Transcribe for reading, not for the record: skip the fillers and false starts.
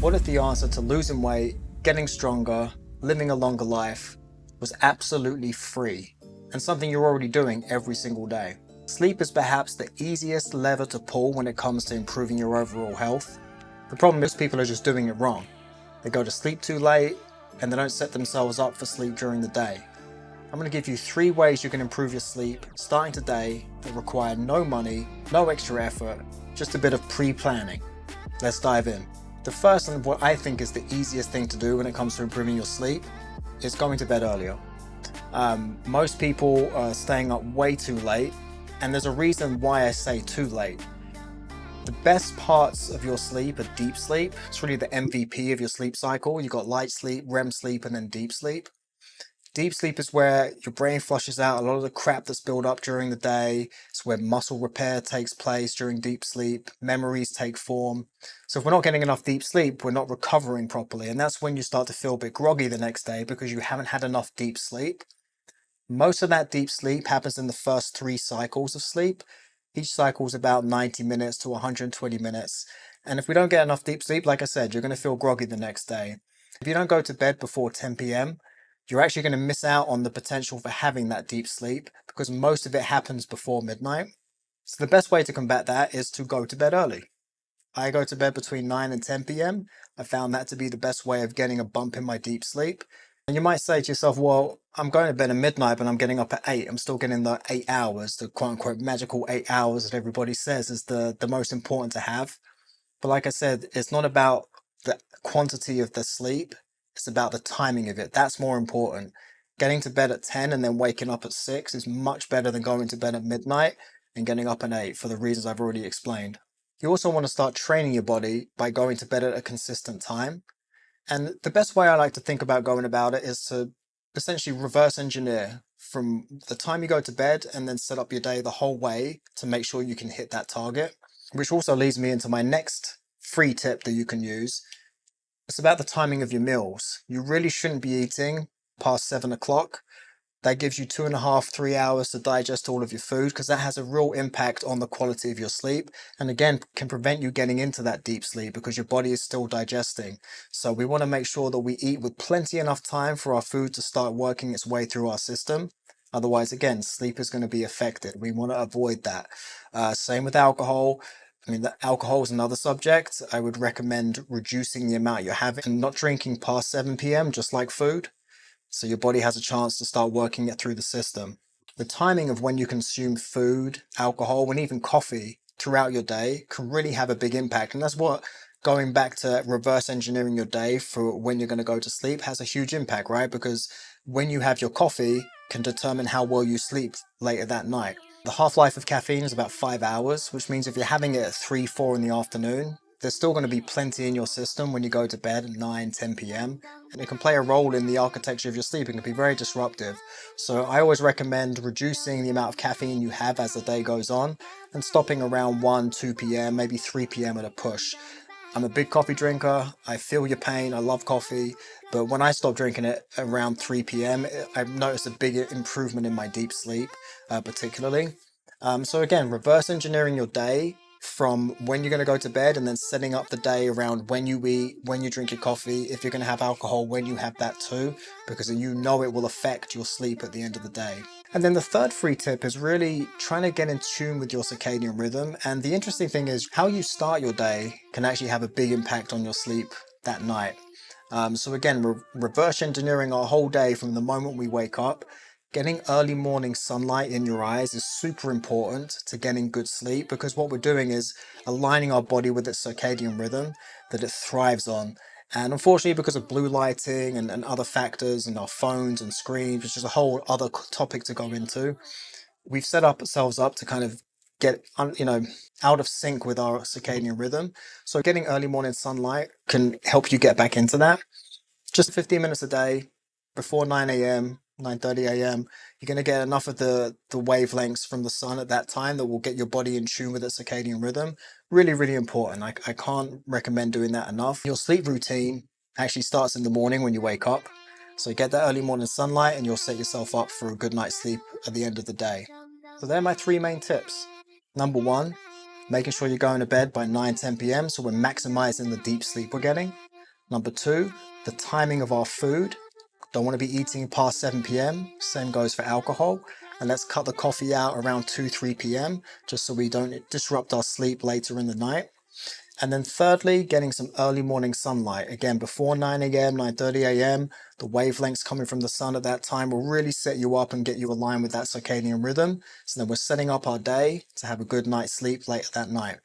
What if the answer to losing weight, getting stronger, living a longer life was absolutely free and something you're already doing every single day? Sleep is perhaps the easiest lever to pull when it comes to improving your overall health. The problem is people are just doing it wrong. They go to sleep too late and they don't set themselves up for sleep during the day. I'm going to give you 3 ways you can improve your sleep starting today that require no money, no extra effort, just a bit of pre-planning. Let's dive in. The first and what I think is the easiest thing to do when it comes to improving your sleep is going to bed earlier. Most people are staying up way too late, and there's a reason why I say too late. The best parts of your sleep are deep sleep. It's really the MVP of your sleep cycle. You've got light sleep, REM sleep, and then deep sleep. Deep sleep is where your brain flushes out a lot of the crap that's built up during the day. It's where muscle repair takes place during deep sleep. Memories take form. So if we're not getting enough deep sleep, we're not recovering properly. And that's when you start to feel a bit groggy the next day because you haven't had enough deep sleep. Most of that deep sleep happens in the first 3 cycles of sleep. Each cycle is about 90 minutes to 120 minutes. And if we don't get enough deep sleep, like I said, you're going to feel groggy the next day. If you don't go to bed before 10 p.m., you're actually going to miss out on the potential for having that deep sleep because most of it happens before midnight. So the best way to combat that is to go to bed early. I go to bed between 9 and 10 p.m. I found that to be the best way of getting a bump in my deep sleep. And you might say to yourself, well, I'm going to bed at midnight, but I'm getting up at 8. I'm still getting the 8 hours, the quote unquote magical 8 hours that everybody says is the most important to have. But like I said, it's not about the quantity of the sleep, it's about the timing of it. That's more important. Getting to bed at 10 and then waking up at 6 is much better than going to bed at midnight and getting up at 8 for the reasons I've already explained. You also want to start training your body by going to bed at a consistent time. And the best way I like to think about going about it is to essentially reverse engineer from the time you go to bed and then set up your day the whole way to make sure you can hit that target. Which also leads me into my next free tip that you can use. It's about the timing of your meals. You really shouldn't be eating past 7 o'clock. That gives you 2.5, 3 hours to digest all of your food because that has a real impact on the quality of your sleep. And again, can prevent you getting into that deep sleep because your body is still digesting. So we want to make sure that we eat with plenty enough time for our food to start working its way through our system. Otherwise, again, sleep is going to be affected. We want to avoid that. Same with alcohol. I mean, alcohol is another subject. I would recommend reducing the amount you're having and not drinking past 7 p.m., just like food. So your body has a chance to start working it through the system. The timing of when you consume food, alcohol, and even coffee throughout your day can really have a big impact. And that's what going back to reverse engineering your day for when you're going to go to sleep has a huge impact, right? Because when you have your coffee can determine how well you sleep later that night. The half-life of caffeine is about 5 hours, which means if you're having it at 3, 4 in the afternoon, there's still going to be plenty in your system when you go to bed at 9, 10 p.m. And it can play a role in the architecture of your sleep. It can be very disruptive. So I always recommend reducing the amount of caffeine you have as the day goes on and stopping around 1, 2 p.m., maybe 3 p.m. at a push. I'm a big coffee drinker. I feel your pain. I love coffee. But when I stop drinking it around 3 p.m., I've noticed a big improvement in my deep sleep, particularly. So again, reverse engineering your day from when you're going to go to bed and then setting up the day around when you eat, when you drink your coffee, if you're going to have alcohol, when you have that too, because you know it will affect your sleep at the end of the day. And then the third free tip is really trying to get in tune with your circadian rhythm. And the interesting thing is how you start your day can actually have a big impact on your sleep that night. So again, we're reverse engineering our whole day from the moment we wake up. Getting early morning sunlight in your eyes is super important to getting good sleep because what we're doing is aligning our body with its circadian rhythm that it thrives on. And unfortunately, because of blue lighting and other factors and our phones and screens, which is a whole other topic to go into, we've set ourselves up to kind of get out of sync with our circadian rhythm. So getting early morning sunlight can help you get back into that. Just 15 minutes a day before 9 a.m., 9:30 a.m. You're going to get enough of the wavelengths from the sun at that time that will get your body in tune with its circadian rhythm. Really, really important. I can't recommend doing that enough. Your sleep routine actually starts in the morning when you wake up. So get that early morning sunlight and you'll set yourself up for a good night's sleep at the end of the day. So they're my 3 main tips. Number 1, making sure you're going to bed by 9, 10 p.m. so we're maximizing the deep sleep we're getting. Number 2, the timing of our food. Don't want to be eating past 7 p.m. Same goes for alcohol. And let's cut the coffee out around 2, 3 p.m. just so we don't disrupt our sleep later in the night. And then thirdly, getting some early morning sunlight. Again, before 9 a.m., 9:30 a.m., the wavelengths coming from the sun at that time will really set you up and get you aligned with that circadian rhythm. So then we're setting up our day to have a good night's sleep later that night.